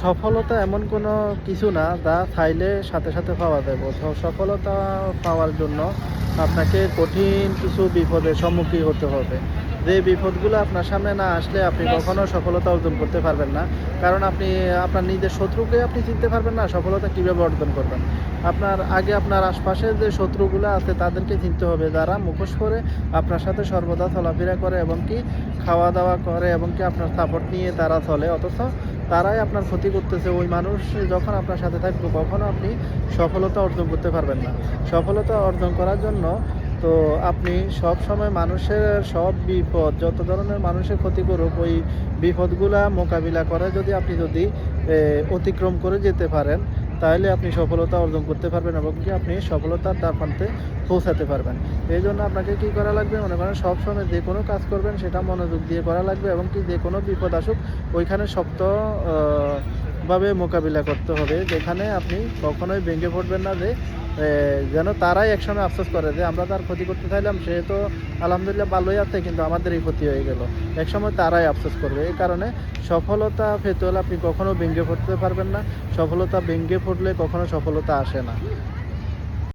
সফলতা এমন কোনো কিছু না যা চাইলে সাথে সাথে পাওয়া যাবে। সফলতা পাওয়ার জন্য আপনাকে কঠিন কিছু বিপদের সম্মুখীন হতে হবে। যে বিপদগুলো আপনার সামনে না আসলে আপনি কখনো সফলতা অর্জন করতে পারবেন না। কারণ আপনি আপনার নিজের শত্রুকে আপনি চিনতে পারবেন না, সফলতা কীভাবে অর্জন করবেন? আপনার আশপাশের যে শত্রুগুলো আছে তাদেরকে চিনতে হবে, যারা মুখোশ করে আপনার সাথে সর্বদা চলাফেরা করে এবং কি খাওয়া দাওয়া করে এবং কি আপনার সাপোর্ট নিয়ে তারা চলে, অথচ তারাই আপনার ক্ষতি করতেছে। ওই মানুষ যখন আপনার সাথে থাকবে কখনো আপনি সফলতা অর্জন করতে পারবেন না। সফলতা অর্জন করার জন্য তো আপনি সবসময় মানুষের সব বিপদ, যত ধরনের মানুষের ক্ষতি করুক, ওই বিপদগুলা মোকাবিলা করে যদি অতিক্রম করে যেতে পারেন, তাহলে আপনি সফলতা অর্জন করতে পারবেন এবং কি আপনি সফলতার দ্বারপ্রান্তে পৌঁছাতে পারবেন। এই জন্য আপনাকে কী করা লাগবে? মনে করেন সবসময় যে কোনো কাজ করবেন সেটা মনোযোগ দিয়ে করা লাগবে এবং কি যে কোনো বিপদ আসুক ওইখানে শক্ত ভাবে মোকাবিলা করতে হবে, যেখানে আপনি কখনোই ভেঙে পড়বেন না, যে যেন তারাই একসময় আফসোস করে যে আমরা তার ক্ষতি করতে চাইলাম, সে তো আলহামদুলিল্লাহ ভালোই আছে কিন্তু আমাদের এই ক্ষতি হয়ে গেল। একসময় তারাই আফসোস করবে। এই কারণে সফলতা পেতে হলে আপনি কখনো ভেঙে পড়তে পারবেন না। সফলতা ভেঙে পড়লে কখনো সফলতা আসে না।